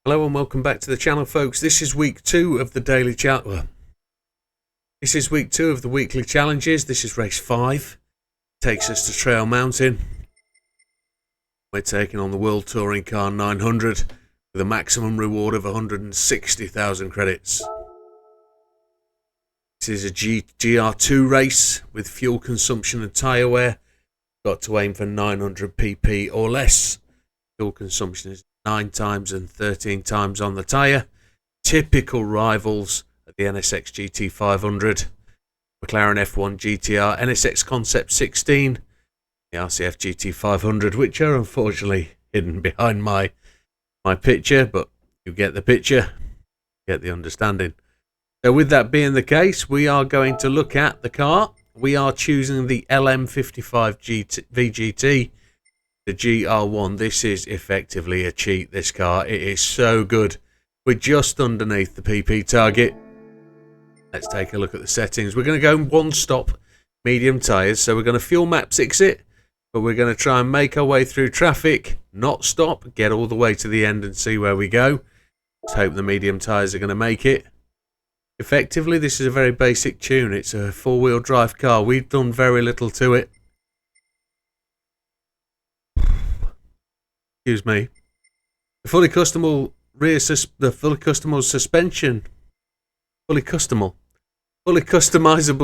Hello and welcome back to the channel, folks. This is week 2 of the daily This is week 2 of the weekly challenges. This is race 5. Takes us to Trail Mountain. We're taking on the World Touring Car 900 with a maximum reward of 160,000 credits. This is a GR2 race with fuel consumption and tyre wear. Got to aim for 900 pp or less. Fuel consumption is 9 times and 13 times on the tyre. Typical rivals at the NSX GT500, McLaren F1 GTR, NSX Concept 16, the RCF GT500, which are unfortunately hidden behind my picture, but you get the picture, get the understanding. So with that being the case, we are going to look at the car. We are choosing the LM55 VGT. The GR1, this is effectively a cheat, this car. It is so good. We're just underneath the PP target. Let's take a look at the settings. We're going to go one stop, medium tyres. So we're going to fuel map 6 it, but we're going to try and make our way through traffic, not stop, get all the way to the end and see where we go. Let's hope the medium tyres are going to make it. Effectively, this is a very basic tune. It's a 4-wheel drive car. We've done very little to it. Excuse me. The fully customizable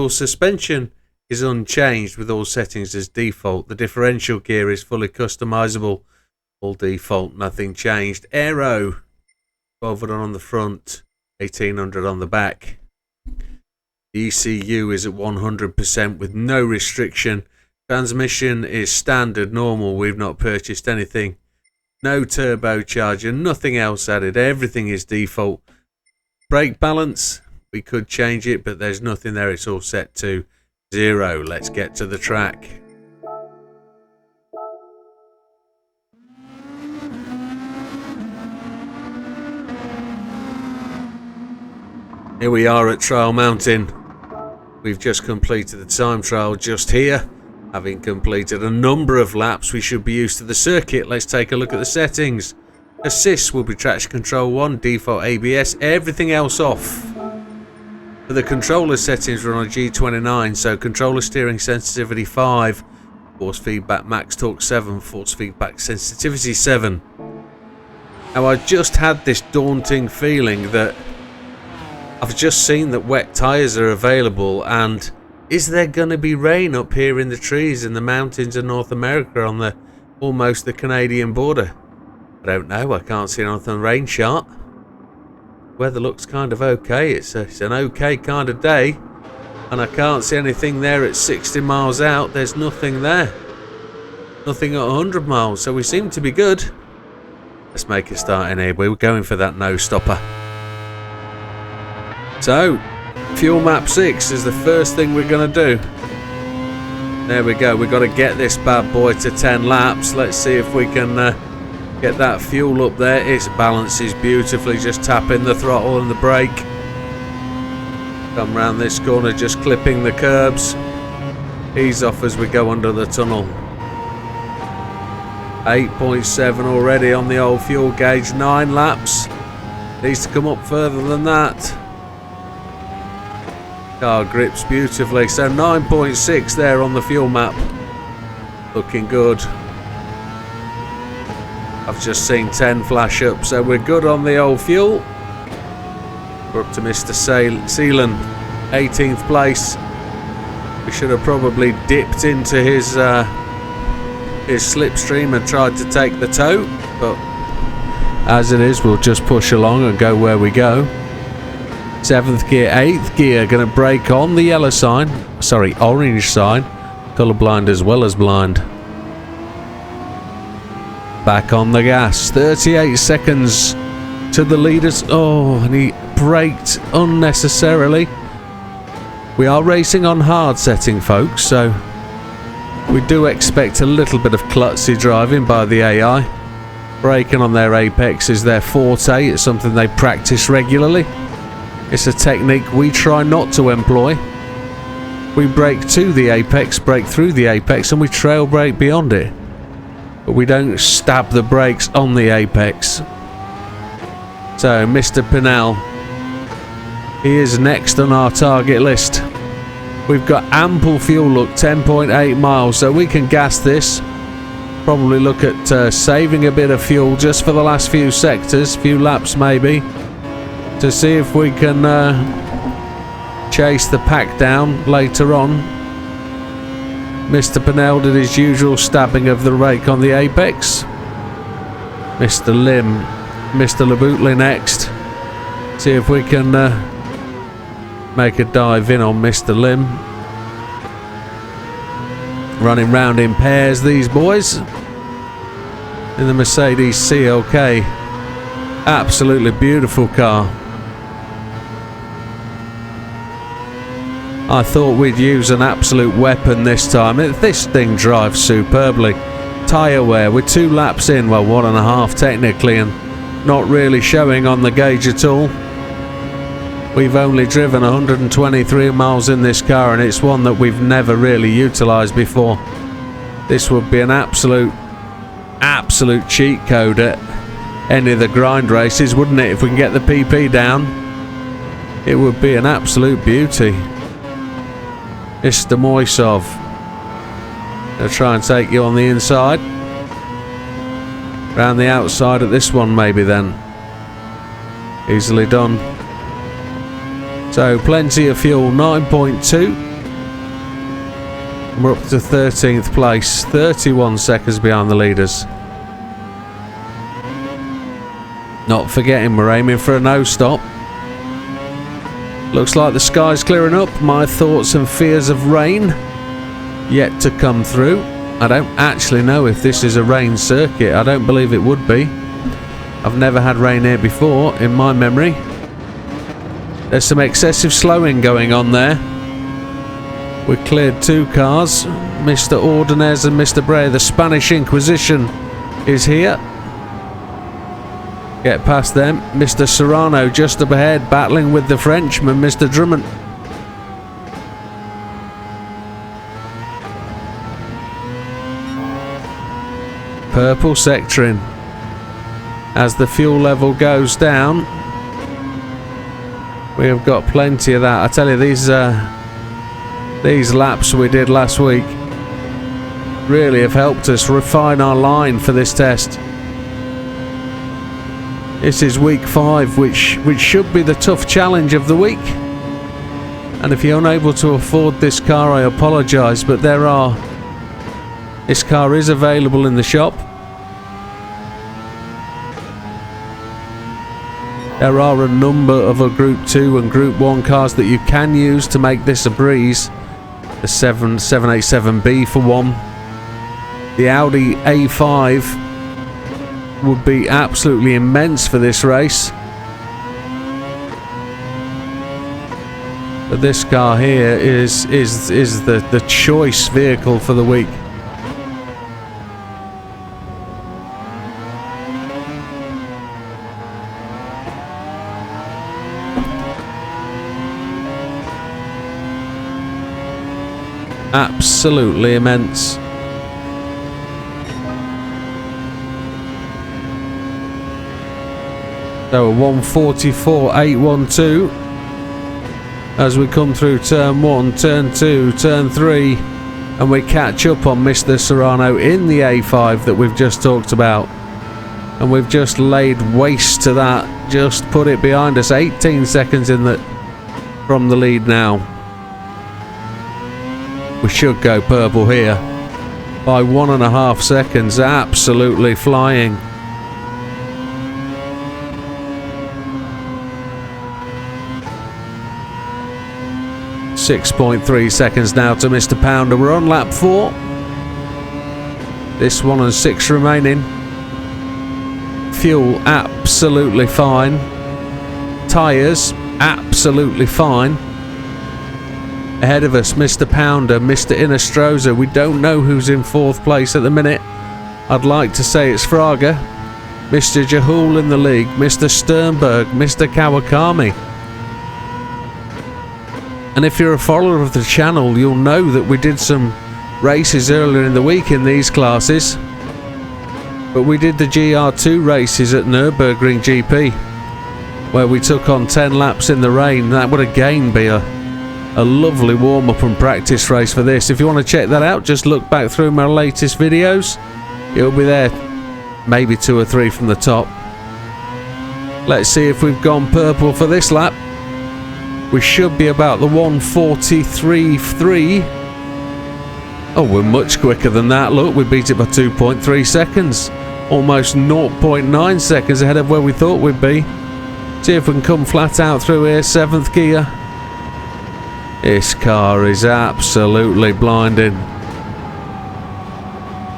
suspension is unchanged with all settings as default. The differential gear is fully customizable, all default, nothing changed. Aero, 1200 on the front, 1800 on the back. The ECU is at 100% with no restriction. Transmission is standard, normal. We've not purchased anything. No turbocharger, nothing else added. Everything is default. Brake balance, we could change it, but there's nothing there. It's all set to 0. Let's get to the track. Here we are at Trail Mountain. We've just completed the time trial just here. Having completed a number of laps, we should be used to the circuit. Let's take a look at the settings. Assist will be traction control 1, default ABS, everything else off. For the controller settings, we're on a G29, so controller steering sensitivity 5, force feedback max torque 7, force feedback sensitivity 7. Now I just had this daunting feeling that I've just seen that wet tyres are available, and is there going to be rain up here in the trees in the mountains of North America on the almost the Canadian border? I don't know. I can't see anything rain shot. Weather looks kind of okay. It's an okay kind of day, and I can't see anything there at 60 miles out. There's nothing there. Nothing at 100 miles. So we seem to be good. Let's make a start in here. We're going for that no stopper. So fuel map 6 is the first thing we're going to do. There we go. We've got to get this bad boy to 10 laps. Let's see if we can get that fuel up there. It balances beautifully, just tapping the throttle and the brake. Come round this corner, just clipping the curbs. Ease off as we go under the tunnel. 8.7 already on the old fuel gauge. 9 laps. Needs to come up further than that. Car grips beautifully, so 9.6 there on the fuel map. Looking good. I've just seen 10 flash up, so we're good on the old fuel. We're up to Mr. Seelan, 18th place. We should have probably dipped into his slipstream and tried to take the tow, but as it is, we'll just push along and go where we go. 7th gear, 8th gear, going to brake on the yellow sign, sorry, orange sign, colourblind as well as blind. Back on the gas, 38 seconds to the leaders. Oh, and he braked unnecessarily. We are racing on hard setting, folks, so we do expect a little bit of klutzy driving by the AI. Braking on their apex is their forte. It's something they practice regularly. It's a technique we try not to employ. We brake to the apex, brake through the apex, and we trail brake beyond it. But we don't stab the brakes on the apex. So Mr. Pinnell, he is next on our target list. We've got ample fuel, look, 10.8 miles, so we can gas this. Probably look at saving a bit of fuel just for the last few sectors, few laps maybe, to see if we can chase the pack down later on. Mr. Pinnell did his usual stabbing of the rake on the apex. Mr. Lim, Mr. Laboutley next. See if we can make a dive in on Mr. Lim. Running round in pairs, these boys, in the Mercedes CLK. Absolutely beautiful car. I thought we'd use an absolute weapon this time. This thing drives superbly. Tyre wear, we're 2 laps in, well 1.5 technically, and not really showing on the gauge at all. We've only driven 123 miles in this car, and it's one that we've never really utilised before. This would be an absolute cheat code at any of the grind races, wouldn't it? If we can get the PP down, it would be an absolute beauty. Mr. Moisov, I'll try and take you on the inside. Round the outside at this one maybe then. Easily done. So plenty of fuel, 9.2. We're up to 13th place, 31 seconds behind the leaders. Not forgetting we're aiming for a no stop. Looks like the sky's clearing up. My thoughts and fears of rain yet to come through. I don't actually know if this is a rain circuit. I don't believe it would be. I've never had rain here before in my memory. There's some excessive slowing going on there. We cleared 2 cars. Mr. Ordonez and Mr. Bray. The Spanish Inquisition is here. Get past them. Mr. Serrano just up ahead, battling with the Frenchman, Mr. Drummond. Purple sectoring. As the fuel level goes down, we have got plenty of that. I tell you, these laps we did last week really have helped us refine our line for this test. This is week 5, which should be the tough challenge of the week. And if you're unable to afford this car, I apologise, but this car is available in the shop. There are a number of Group 2 and Group 1 cars that you can use to make this a breeze. The 787B for one. The Audi A5 would be absolutely immense for this race. But this car here is the choice vehicle for the week. Absolutely immense. So a 144.812 as we come through turn 1, turn 2, turn 3, and we catch up on Mr. Serrano in the A5 that we've just talked about, and we've just laid waste to that, just put it behind us. 18 seconds from the lead now. We should go purple here by 1.5 seconds. Absolutely flying. .3 seconds now to Mr. Pounder. We're on lap 4. This 1 and 6 remaining. Fuel absolutely fine. Tyres absolutely fine. Ahead of us, Mr. Pounder, Mr. Inestrosa. We don't know who's in 4th place at the minute. I'd like to say it's Fraga. Mr. Jahul in the league, Mr. Sternberg, Mr. Kawakami. And if you're a follower of the channel, you'll know that we did some races earlier in the week in these classes. But we did the GR2 races at Nürburgring GP. where we took on 10 laps in the rain. That would again be a lovely warm-up and practice race for this. If you want to check that out, just look back through my latest videos. It'll be there, maybe 2 or 3 from the top. Let's see if we've gone purple for this lap. We should be about the 1:43.3. Oh, we're much quicker than that. Look, we beat it by 2.3 seconds. Almost 0.9 seconds ahead of where we thought we'd be. See if we can come flat out through here. 7th gear. This car is absolutely blinding.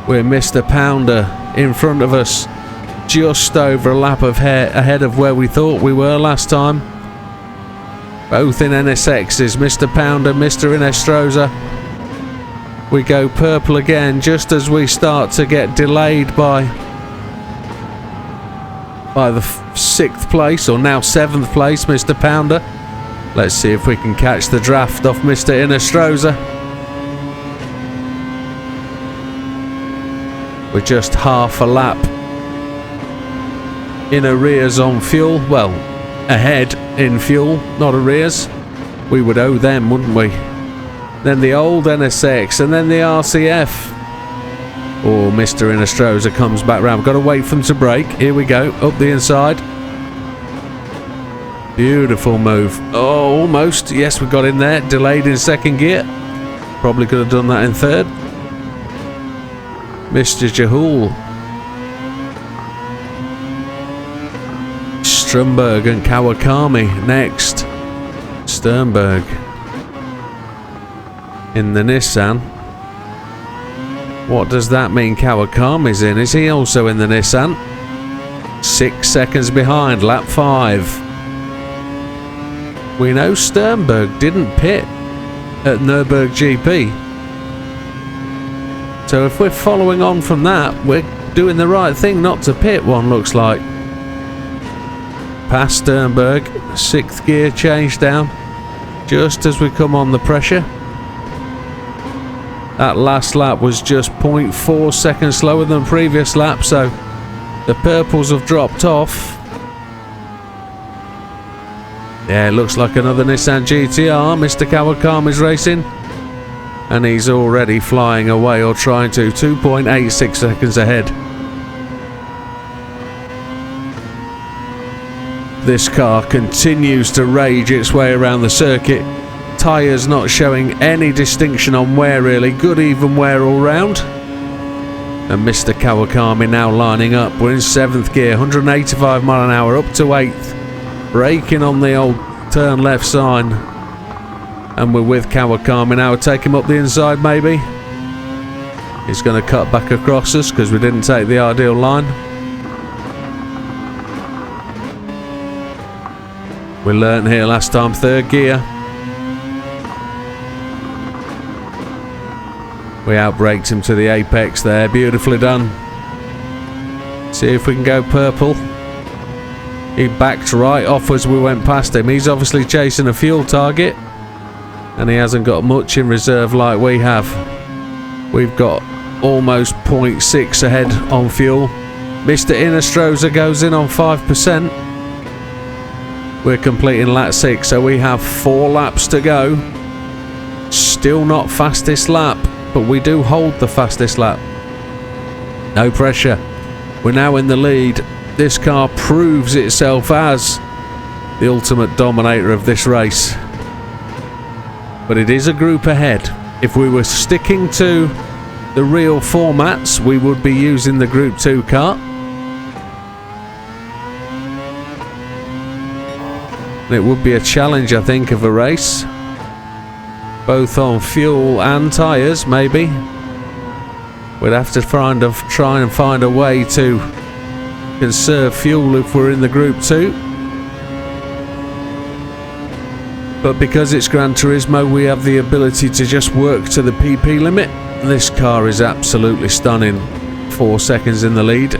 We're Mr. Pounder in front of us. Just over a lap of ahead of where we thought we were last time. Both in NSXs, Mr. Pounder, Mr. Inestrosa. We go purple again just as we start to get delayed by the 6th place, or now 7th place, Mr. Pounder. Let's see if we can catch the draft off Mr. Inestrosa. We're just half a lap in arrears on fuel. Well, ahead in fuel, not arrears. We would owe them, wouldn't we? Then the old NSX, and then the RCF. Oh, Mr. Inestrosa comes back round. We've got to wait for them to brake. Here we go, up the inside. Beautiful move. Oh, almost. Yes, we got in there. Delayed in 2nd gear. Probably could have done that in 3rd. Mr. Jahul. Stromberg and Kawakami next. Sternberg in the Nissan. What does that mean? Kawakami's in. Is he also in the Nissan? 6 seconds behind, lap 5. We know Sternberg didn't pit at Nürburgring GP. So if we're following on from that, we're doing the right thing not to pit, one looks like. Past Sternberg, 6th gear change down, just as we come on the pressure. That last lap was just 0.4 seconds slower than the previous lap, so the purples have dropped off. Yeah, it looks like another Nissan GTR. Mr. Kawakami's racing, and he's already flying away, or trying to. 2.86 seconds ahead. This car continues to rage its way around the circuit. Tyres not showing any distinction on wear, really. Good even wear all round. And Mr. Kawakami now lining up. We're in 7th gear, 185 mile an hour, up to 8th. Braking on the old turn left sign. And we're with Kawakami now. We'll take him up the inside, maybe. He's going to cut back across us because we didn't take the ideal line. We learnt here last time, 3rd gear. We outbraked him to the apex there. Beautifully done. See if we can go purple. He backed right off as we went past him. He's obviously chasing a fuel target, and he hasn't got much in reserve like we have. We've got almost 0.6 ahead on fuel. Mr. Inestrosa goes in on 5%. We're completing lap 6, so we have 4 laps to go. Still not fastest lap, but we do hold the fastest lap. No pressure. We're now in the lead. This car proves itself as the ultimate dominator of this race. But it is a group ahead. If we were sticking to the real formats, we would be using the Group 2 car. It would be a challenge, I think, of a race. Both on fuel and tyres, maybe. We'd have to try and find a way to conserve fuel if we're in the Group 2. But because it's Gran Turismo, we have the ability to just work to the PP limit. This car is absolutely stunning. 4 seconds in the lead.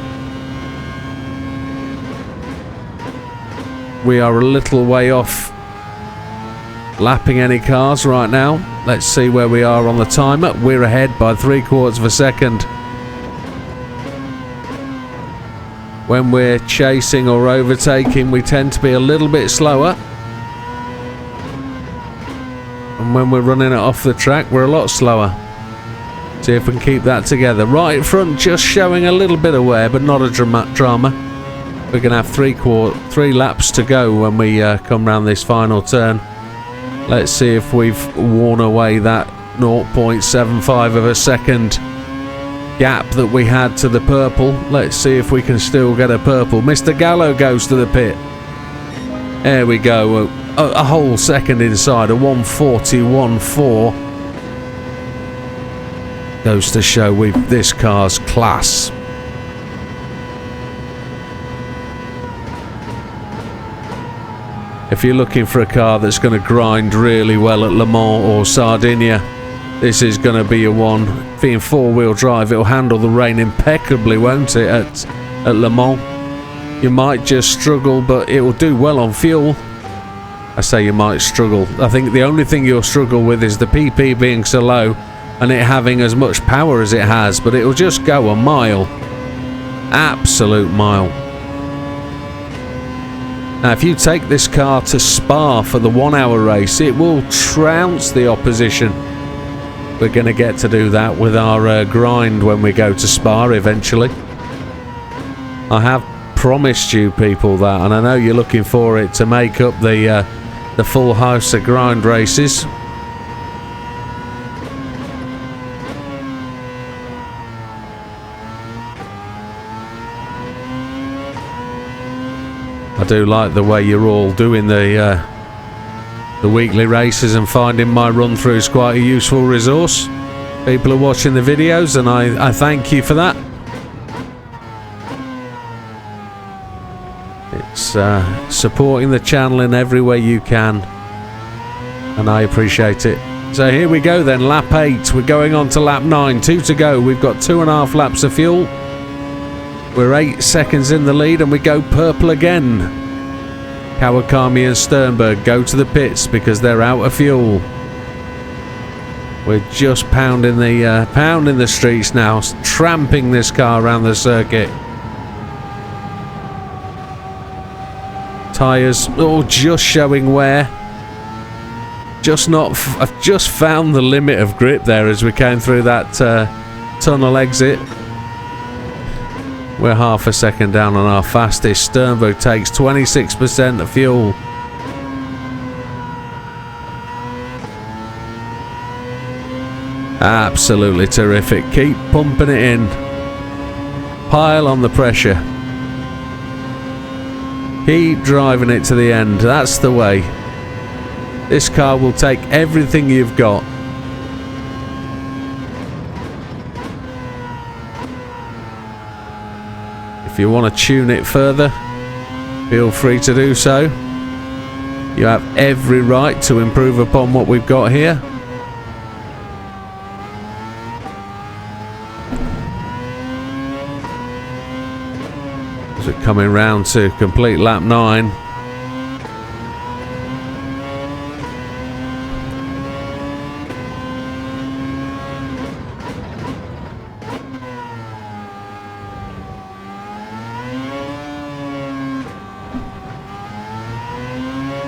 We are a little way off lapping any cars right now. Let's see where we are on the timer. We're ahead by 3/4 of a second. When we're chasing or overtaking, we tend to be a little bit slower. And when we're running it off the track, we're a lot slower. See if we can keep that together. Right front just showing a little bit of wear, but not a drama. We're going to have three laps to go when we come round this final turn. Let's see if we've worn away that 0.75 of a second gap that we had to the purple. Let's see if we can still get a purple. Mr. Gallo goes to the pit. There we go. A whole second inside. A 141.4. Goes to show this car's class. If you're looking for a car that's going to grind really well at Le Mans or Sardinia, this is going to be a one. Being four-wheel drive, it'll handle the rain impeccably, won't it, at Le Mans? You might just struggle, but it will do well on fuel. I say you might struggle. I think the only thing you'll struggle with is the PP being so low and it having as much power as it has, but it'll just go a mile. Absolute mile. Now, if you take this car to Spa for the 1 hour race, it will trounce the opposition. We're going to get to do that with our grind when we go to Spa eventually. I have promised you people that, and I know you're looking for it to make up the full house of grind races. I do like the way you're all doing the weekly races and finding my run-throughs quite a useful resource. People are watching the videos and I thank you for that. It's supporting the channel in every way you can, and I appreciate it. So here we go then, lap 8. We're going on to lap 9, 2 to go. We've got 2.5 laps of fuel. We're 8 seconds in the lead and we go purple again. Kawakami and Sternberg go to the pits because they're out of fuel. We're just pounding the streets now, tramping this car around the circuit. Tyres, just showing wear. I've just found the limit of grip there as we came through that tunnel exit. We're half a second down on our fastest. Sternberg takes 26% of fuel. Absolutely terrific. Keep pumping it in. Pile on the pressure. Keep driving it to the end. That's the way. This car will take everything you've got. If you want to tune it further, feel free to do so. You have every right to improve upon what we've got here. As we're coming round to complete lap 9.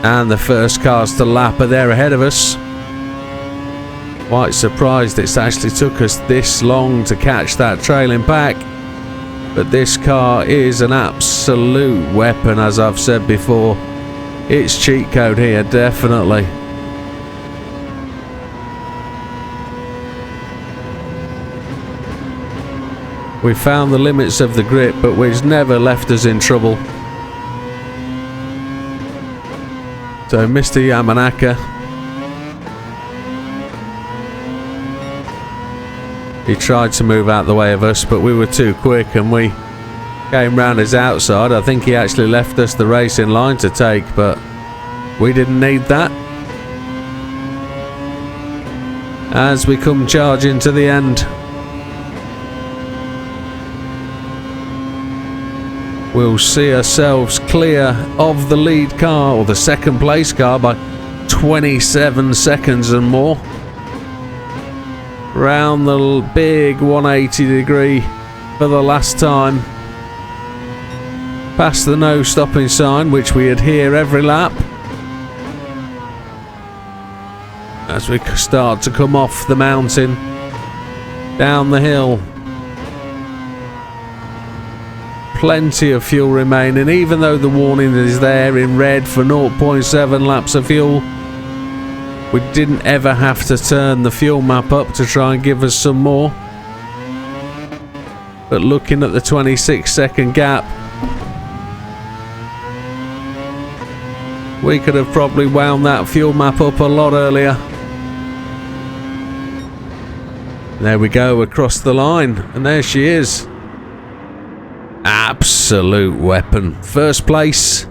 And the first cars to lap are there ahead of us. Quite surprised it's actually took us this long to catch that trailing pack. But this car is an absolute weapon, as I've said before. It's cheat code here, definitely. We found the limits of the grip, but it's never left us in trouble. So Mr. Yamanaka, he tried to move out the way of us, but we were too quick and we came round his outside. I think he actually left us the race in line to take, but we didn't need that. As we come charging to the end, we'll see ourselves clear of the lead car, or the second place car, by 27 seconds and more. Round the big 180 degree for the last time. past the no stopping sign, which we adhere every lap. As we start to come off the mountain, down the hill. Plenty of fuel remaining, even though the warning is there in red for 0.7 laps of fuel. We didn't ever have to turn the fuel map up to try and give us some more. But looking at the 26-second gap, we could have probably wound that fuel map up a lot earlier. There we go, across the line, and there she is. Absolute weapon. First place,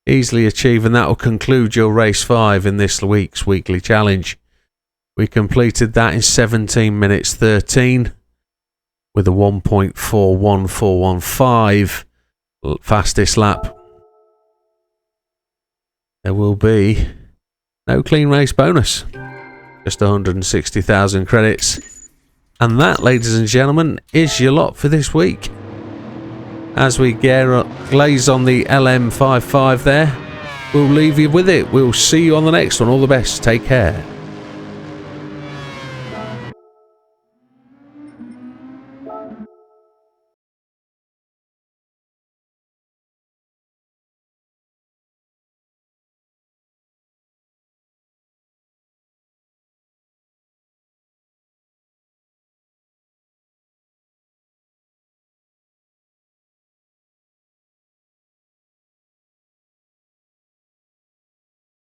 easily achieved, and that will conclude your race 5 in this week's weekly challenge. We completed that in 17 minutes 13 with a 1.41415 fastest lap. There will be no clean race bonus, just 160,000 credits. And that, ladies and gentlemen, is your lot for this week. As we glaze on the LM55 there, we'll leave you with it. We'll see you on the next one. All the best. Take care.